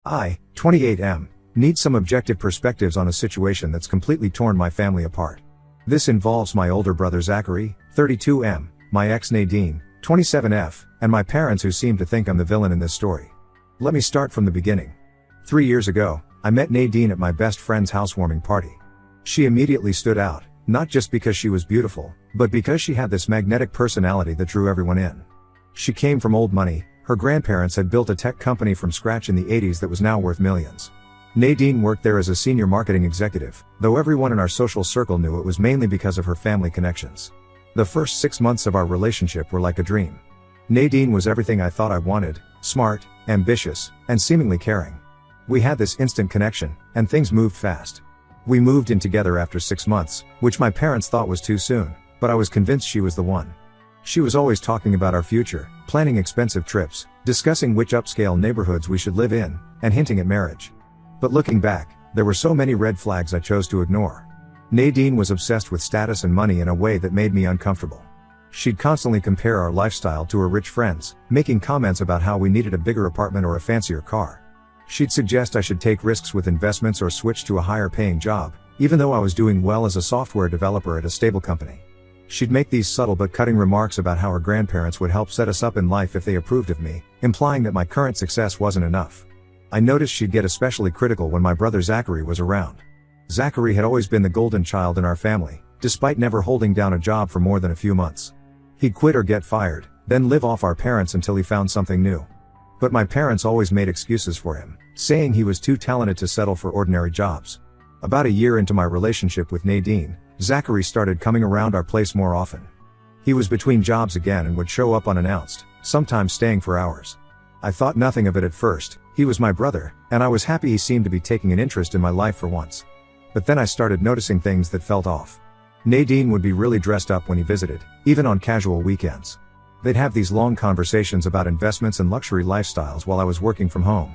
I, 28M, need some objective perspectives on a situation that's completely torn my family apart. This involves my older brother Zachary, 32M, my ex Nadine, 27F, and my parents who seem to think I'm the villain in this story. Let me start from the beginning. 3 years ago, I met Nadine at my best friend's housewarming party. She immediately stood out, not just because she was beautiful, but because she had this magnetic personality that drew everyone in. She came from old money. Her grandparents had built a tech company from scratch in the 80s that was now worth millions. Nadine worked there as a senior marketing executive, though everyone in our social circle knew it was mainly because of her family connections. The first 6 months of our relationship were like a dream. Nadine was everything I thought I wanted: smart, ambitious, and seemingly caring. We had this instant connection, and things moved fast. We moved in together after 6 months, which my parents thought was too soon, but I was convinced she was the one. She was always talking about our future, planning expensive trips, discussing which upscale neighborhoods we should live in, and hinting at marriage. But looking back, there were so many red flags I chose to ignore. Nadine was obsessed with status and money in a way that made me uncomfortable. She'd constantly compare our lifestyle to her rich friends, making comments about how we needed a bigger apartment or a fancier car. She'd suggest I should take risks with investments or switch to a higher paying job, even though I was doing well as a software developer at a stable company. She'd make these subtle but cutting remarks about how her grandparents would help set us up in life if they approved of me, implying that my current success wasn't enough. I noticed she'd get especially critical when my brother Zachary was around. Zachary had always been the golden child in our family, despite never holding down a job for more than a few months. He'd quit or get fired, then live off our parents until he found something new. But my parents always made excuses for him, saying he was too talented to settle for ordinary jobs. About a year into my relationship with Nadine, Zachary started coming around our place more often. He was between jobs again and would show up unannounced, sometimes staying for hours. I thought nothing of it at first. He was my brother, and I was happy he seemed to be taking an interest in my life for once. But then I started noticing things that felt off. Nadine would be really dressed up when he visited, even on casual weekends. They'd have these long conversations about investments and luxury lifestyles while I was working from home.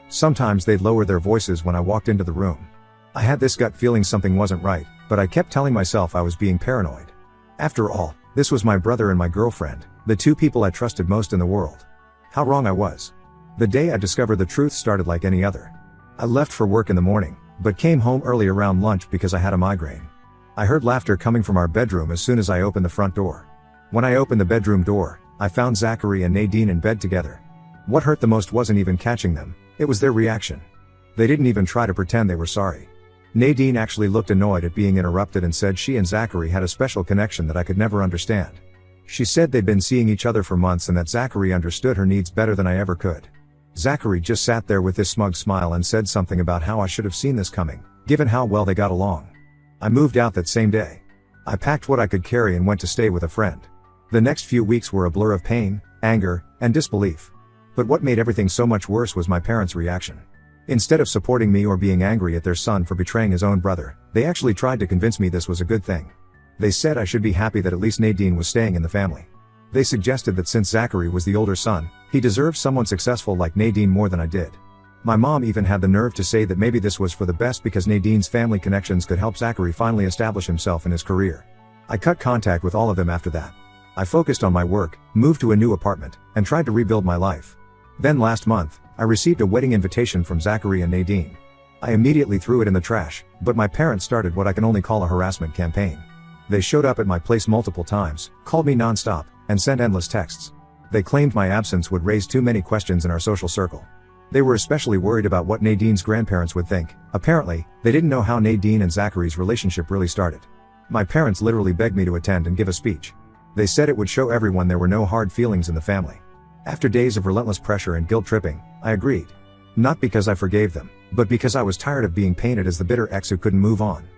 Sometimes they'd lower their voices when I walked into the room. I had this gut feeling something wasn't right, but I kept telling myself I was being paranoid. After all, this was my brother and my girlfriend, the two people I trusted most in the world. How wrong I was. The day I discovered the truth started like any other. I left for work in the morning, but came home early around lunch because I had a migraine. I heard laughter coming from our bedroom as soon as I opened the front door. When I opened the bedroom door, I found Zachary and Nadine in bed together. What hurt the most wasn't even catching them, it was their reaction. They didn't even try to pretend they were sorry. Nadine actually looked annoyed at being interrupted and said she and Zachary had a special connection that I could never understand. She said they'd been seeing each other for months and that Zachary understood her needs better than I ever could. Zachary just sat there with this smug smile and said something about how I should have seen this coming, given how well they got along. I moved out that same day. I packed what I could carry and went to stay with a friend. The next few weeks were a blur of pain, anger, and disbelief. But what made everything so much worse was my parents' reaction. Instead of supporting me or being angry at their son for betraying his own brother, they actually tried to convince me this was a good thing. They said I should be happy that at least Nadine was staying in the family. They suggested that since Zachary was the older son, he deserved someone successful like Nadine more than I did. My mom even had the nerve to say that maybe this was for the best because Nadine's family connections could help Zachary finally establish himself in his career. I cut contact with all of them after that. I focused on my work, moved to a new apartment, and tried to rebuild my life. Then last month, I received a wedding invitation from Zachary and Nadine. I immediately threw it in the trash, but my parents started what I can only call a harassment campaign. They showed up at my place multiple times, called me non-stop, and sent endless texts. They claimed my absence would raise too many questions in our social circle. They were especially worried about what Nadine's grandparents would think. Apparently, they didn't know how Nadine and Zachary's relationship really started. My parents literally begged me to attend and give a speech. They said it would show everyone there were no hard feelings in the family. After days of relentless pressure and guilt tripping, I agreed. Not because I forgave them, but because I was tired of being painted as the bitter ex who couldn't move on.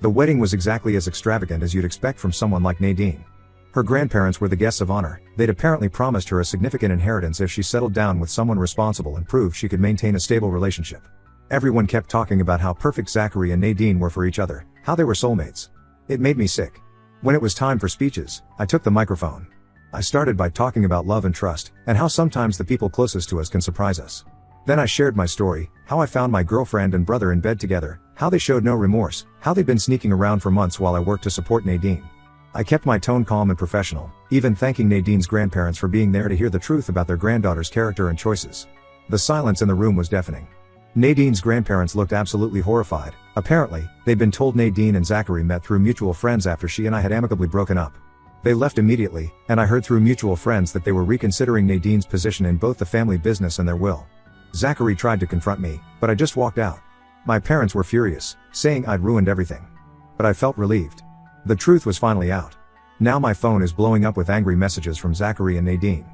The wedding was exactly as extravagant as you'd expect from someone like Nadine. Her grandparents were the guests of honor. They'd apparently promised her a significant inheritance if she settled down with someone responsible and proved she could maintain a stable relationship. Everyone kept talking about how perfect Zachary and Nadine were for each other, how they were soulmates. It made me sick. When it was time for speeches, I took the microphone. I started by talking about love and trust, and how sometimes the people closest to us can surprise us. Then I shared my story, how I found my girlfriend and brother in bed together, how they showed no remorse, how they'd been sneaking around for months while I worked to support Nadine. I kept my tone calm and professional, even thanking Nadine's grandparents for being there to hear the truth about their granddaughter's character and choices. The silence in the room was deafening. Nadine's grandparents looked absolutely horrified. Apparently, they'd been told Nadine and Zachary met through mutual friends after she and I had amicably broken up. They left immediately, and I heard through mutual friends that they were reconsidering Nadine's position in both the family business and their will. Zachary tried to confront me, but I just walked out. My parents were furious, saying I'd ruined everything. But I felt relieved. The truth was finally out. Now my phone is blowing up with angry messages from Zachary and Nadine.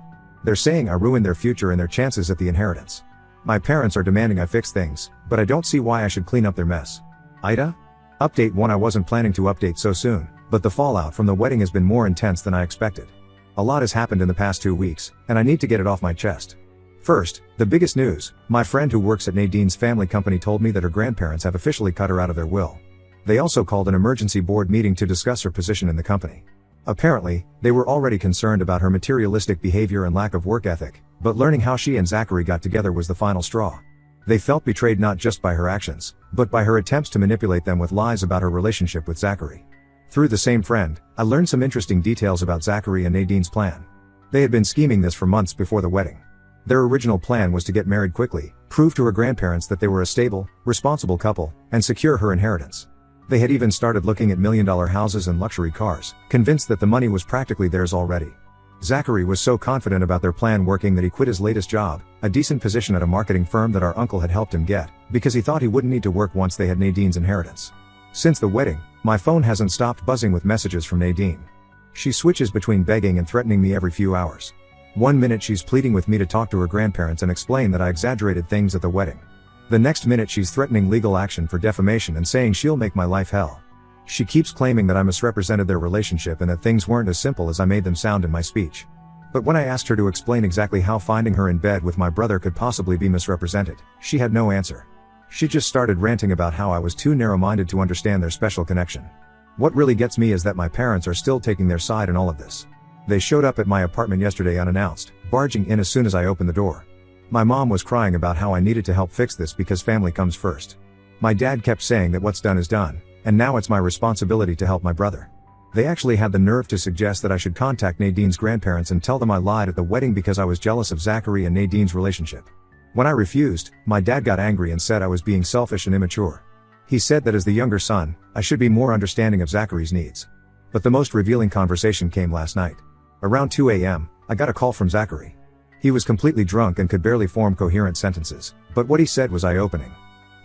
They're saying I ruined their future and their chances at the inheritance. My parents are demanding I fix things, but I don't see why I should clean up their mess. Ida? Update 1. I wasn't planning to update so soon, but the fallout from the wedding has been more intense than I expected. A lot has happened in the past 2 weeks, and I need to get it off my chest. First, the biggest news: my friend who works at Nadine's family company told me that her grandparents have officially cut her out of their will. They also called an emergency board meeting to discuss her position in the company. Apparently, they were already concerned about her materialistic behavior and lack of work ethic, but learning how she and Zachary got together was the final straw. They felt betrayed not just by her actions, but by her attempts to manipulate them with lies about her relationship with Zachary. Through the same friend, I learned some interesting details about Zachary and Nadine's plan. They had been scheming this for months before the wedding. Their original plan was to get married quickly, prove to her grandparents that they were a stable, responsible couple, and secure her inheritance. They had even started looking at million-dollar houses and luxury cars, convinced that the money was practically theirs already. Zachary was so confident about their plan working that he quit his latest job, a decent position at a marketing firm that our uncle had helped him get, because he thought he wouldn't need to work once they had Nadine's inheritance. Since the wedding, my phone hasn't stopped buzzing with messages from Nadine. She switches between begging and threatening me every few hours. 1 minute she's pleading with me to talk to her grandparents and explain that I exaggerated things at the wedding. The next minute she's threatening legal action for defamation and saying she'll make my life hell. She keeps claiming that I misrepresented their relationship and that things weren't as simple as I made them sound in my speech. But when I asked her to explain exactly how finding her in bed with my brother could possibly be misrepresented, she had no answer. She just started ranting about how I was too narrow-minded to understand their special connection. What really gets me is that my parents are still taking their side in all of this. They showed up at my apartment yesterday unannounced, barging in as soon as I opened the door. My mom was crying about how I needed to help fix this because family comes first. My dad kept saying that what's done is done, and now it's my responsibility to help my brother. They actually had the nerve to suggest that I should contact Nadine's grandparents and tell them I lied at the wedding because I was jealous of Zachary and Nadine's relationship. When I refused, my dad got angry and said I was being selfish and immature. He said that as the younger son, I should be more understanding of Zachary's needs. But the most revealing conversation came last night. Around 2 a.m., I got a call from Zachary. He was completely drunk and could barely form coherent sentences, but what he said was eye-opening.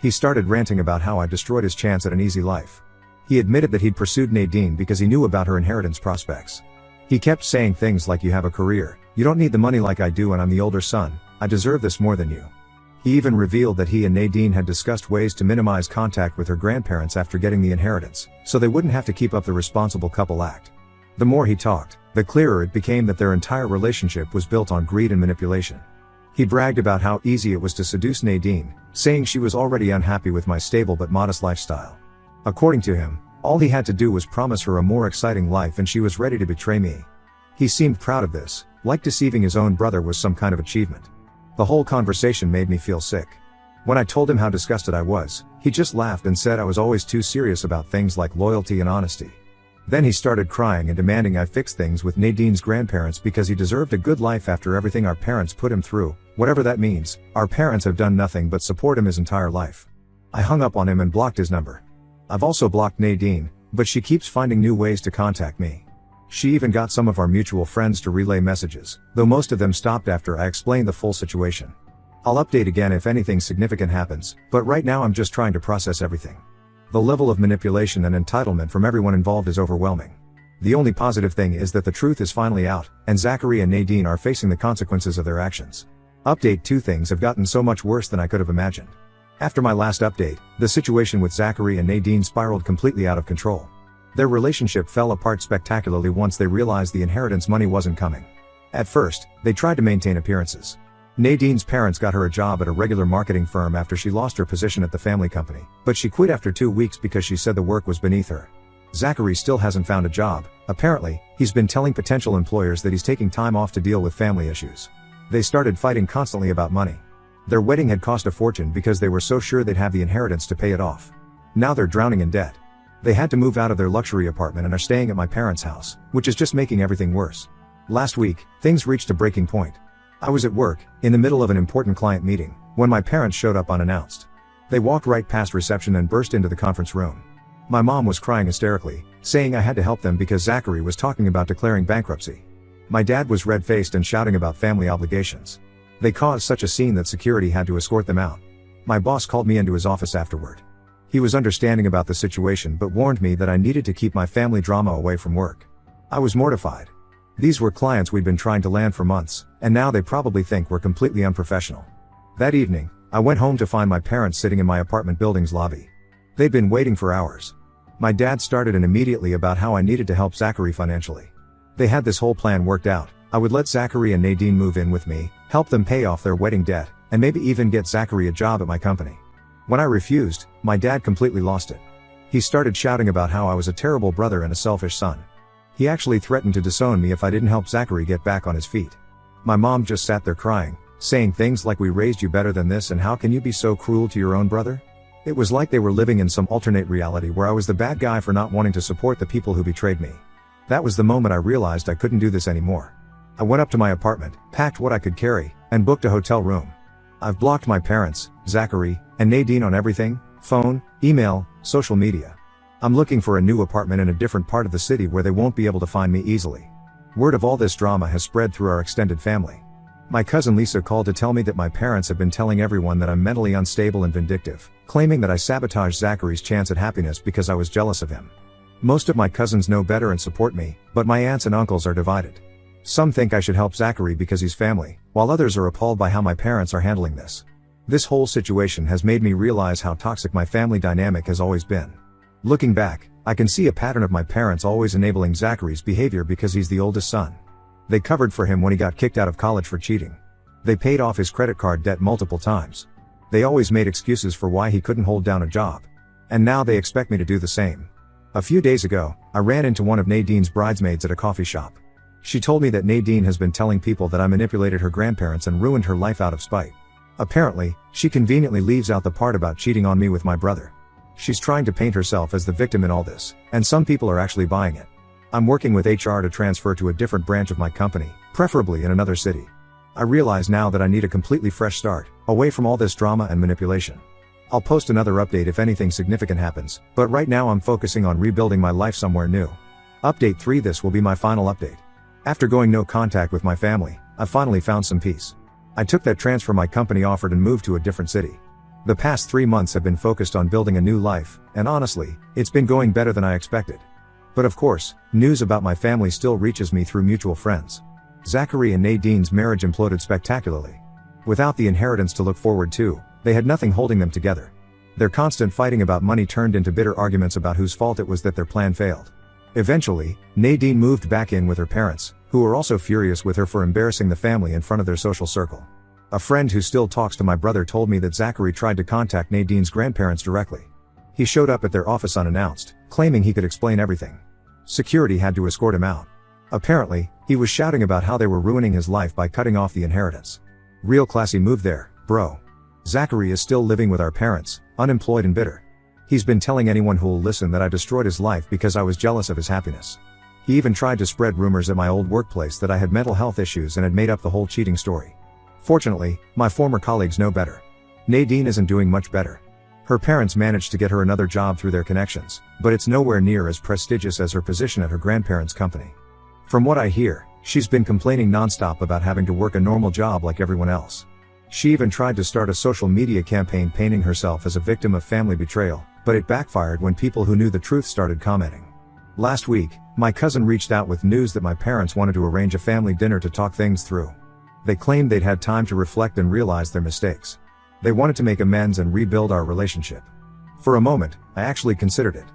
He started ranting about how I destroyed his chance at an easy life. He admitted that he'd pursued Nadine because he knew about her inheritance prospects. He kept saying things like, "You have a career, you don't need the money like I do, and I'm the older son, I deserve this more than you." He even revealed that he and Nadine had discussed ways to minimize contact with her grandparents after getting the inheritance, so they wouldn't have to keep up the responsible couple act. The more he talked, the clearer it became that their entire relationship was built on greed and manipulation. He bragged about how easy it was to seduce Nadine, saying she was already unhappy with my stable but modest lifestyle. According to him, all he had to do was promise her a more exciting life and she was ready to betray me. He seemed proud of this, like deceiving his own brother was some kind of achievement. The whole conversation made me feel sick. When I told him how disgusted I was, he just laughed and said I was always too serious about things like loyalty and honesty. Then he started crying and demanding I fix things with Nadine's grandparents because he deserved a good life after everything our parents put him through, whatever that means. Our parents have done nothing but support him his entire life. I hung up on him and blocked his number. I've also blocked Nadine, but she keeps finding new ways to contact me. She even got some of our mutual friends to relay messages, though most of them stopped after I explained the full situation. I'll update again if anything significant happens, but right now I'm just trying to process everything. The level of manipulation and entitlement from everyone involved is overwhelming. The only positive thing is that the truth is finally out, and Zachary and Nadine are facing the consequences of their actions. Update 2: things have gotten so much worse than I could have imagined. After my last update, the situation with Zachary and Nadine spiraled completely out of control. Their relationship fell apart spectacularly once they realized the inheritance money wasn't coming. At first, they tried to maintain appearances. Nadine's parents got her a job at a regular marketing firm after she lost her position at the family company, but she quit after 2 weeks because she said the work was beneath her. Zachary still hasn't found a job. Apparently, he's been telling potential employers that he's taking time off to deal with family issues. They started fighting constantly about money. Their wedding had cost a fortune because they were so sure they'd have the inheritance to pay it off. Now they're drowning in debt. They had to move out of their luxury apartment and are staying at my parents' house, which is just making everything worse. Last week, things reached a breaking point. I was at work, in the middle of an important client meeting, when my parents showed up unannounced. They walked right past reception and burst into the conference room. My mom was crying hysterically, saying I had to help them because Zachary was talking about declaring bankruptcy. My dad was red-faced and shouting about family obligations. They caused such a scene that security had to escort them out. My boss called me into his office afterward. He was understanding about the situation but warned me that I needed to keep my family drama away from work. I was mortified. These were clients we'd been trying to land for months, and now they probably think we're completely unprofessional. That evening, I went home to find my parents sitting in my apartment building's lobby. They'd been waiting for hours. My dad started immediately about how I needed to help Zachary financially. They had this whole plan worked out. I would let Zachary and Nadine move in with me, help them pay off their wedding debt, and maybe even get Zachary a job at my company. When I refused, my dad completely lost it. He started shouting about how I was a terrible brother and a selfish son. He actually threatened to disown me if I didn't help Zachary get back on his feet. My mom just sat there crying, saying things like, "We raised you better than this, and how can you be so cruel to your own brother?" It was like they were living in some alternate reality where I was the bad guy for not wanting to support the people who betrayed me. That was the moment I realized I couldn't do this anymore. I went up to my apartment, packed what I could carry, and booked a hotel room. I've blocked my parents, Zachary, and Nadine on everything: phone, email, social media. I'm looking for a new apartment in a different part of the city where they won't be able to find me easily. Word of all this drama has spread through our extended family. My cousin Lisa called to tell me that my parents have been telling everyone that I'm mentally unstable and vindictive, claiming that I sabotaged Zachary's chance at happiness because I was jealous of him. Most of my cousins know better and support me, but my aunts and uncles are divided. Some think I should help Zachary because he's family, while others are appalled by how my parents are handling this. This whole situation has made me realize how toxic my family dynamic has always been. Looking back, I can see a pattern of my parents always enabling Zachary's behavior because he's the oldest son. They covered for him when he got kicked out of college for cheating. They paid off his credit card debt multiple times. They always made excuses for why he couldn't hold down a job. And now they expect me to do the same. A few days ago, I ran into one of Nadine's bridesmaids at a coffee shop. She told me that Nadine has been telling people that I manipulated her grandparents and ruined her life out of spite. Apparently, she conveniently leaves out the part about cheating on me with my brother. She's trying to paint herself as the victim in all this, and some people are actually buying it. I'm working with HR to transfer to a different branch of my company, preferably in another city. I realize now that I need a completely fresh start, away from all this drama and manipulation. I'll post another update if anything significant happens, but right now I'm focusing on rebuilding my life somewhere new. Update 3: This will be my final update. After going no contact with my family, I finally found some peace. I took that transfer my company offered and moved to a different city. The past 3 months have been focused on building a new life, and honestly, it's been going better than I expected. But of course, news about my family still reaches me through mutual friends. Zachary and Nadine's marriage imploded spectacularly. Without the inheritance to look forward to, they had nothing holding them together. Their constant fighting about money turned into bitter arguments about whose fault it was that their plan failed. Eventually, Nadine moved back in with her parents, who were also furious with her for embarrassing the family in front of their social circle. A friend who still talks to my brother told me that Zachary tried to contact Nadine's grandparents directly. He showed up at their office unannounced, claiming he could explain everything. Security had to escort him out. Apparently, he was shouting about how they were ruining his life by cutting off the inheritance. Real classy move there, bro. Zachary is still living with our parents, unemployed and bitter. He's been telling anyone who'll listen that I destroyed his life because I was jealous of his happiness. He even tried to spread rumors at my old workplace that I had mental health issues and had made up the whole cheating story. Fortunately, my former colleagues know better. Nadine isn't doing much better. Her parents managed to get her another job through their connections, but it's nowhere near as prestigious as her position at her grandparents' company. From what I hear, she's been complaining nonstop about having to work a normal job like everyone else. She even tried to start a social media campaign painting herself as a victim of family betrayal, but it backfired when people who knew the truth started commenting. Last week, my cousin reached out with news that my parents wanted to arrange a family dinner to talk things through. They claimed they'd had time to reflect and realize their mistakes. They wanted to make amends and rebuild our relationship. For a moment, I actually considered it.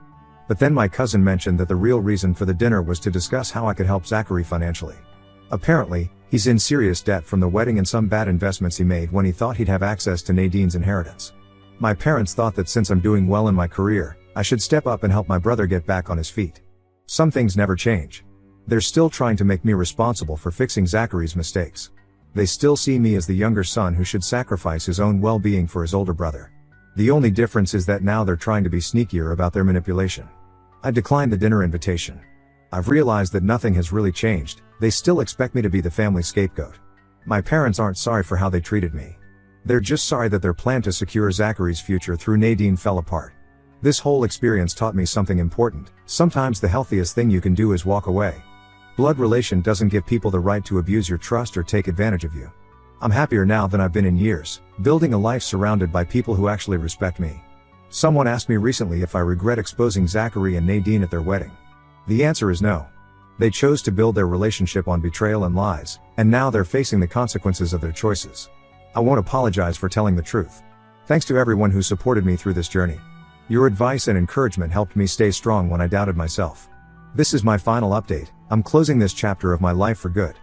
But then my cousin mentioned that the real reason for the dinner was to discuss how I could help Zachary financially. Apparently, he's in serious debt from the wedding and some bad investments he made when he thought he'd have access to Nadine's inheritance. My parents thought that since I'm doing well in my career, I should step up and help my brother get back on his feet. Some things never change. They're still trying to make me responsible for fixing Zachary's mistakes. They still see me as the younger son who should sacrifice his own well-being for his older brother. The only difference is that now they're trying to be sneakier about their manipulation. I declined the dinner invitation. I've realized that nothing has really changed. They still expect me to be the family scapegoat. My parents aren't sorry for how they treated me. They're just sorry that their plan to secure Zachary's future through Nadine fell apart. This whole experience taught me something important. Sometimes the healthiest thing you can do is walk away. Blood relation doesn't give people the right to abuse your trust or take advantage of you. I'm happier now than I've been in years, building a life surrounded by people who actually respect me. Someone asked me recently if I regret exposing Zachary and Nadine at their wedding. The answer is no. They chose to build their relationship on betrayal and lies, and now they're facing the consequences of their choices. I won't apologize for telling the truth. Thanks to everyone who supported me through this journey. Your advice and encouragement helped me stay strong when I doubted myself. This is my final update. I'm closing this chapter of my life for good.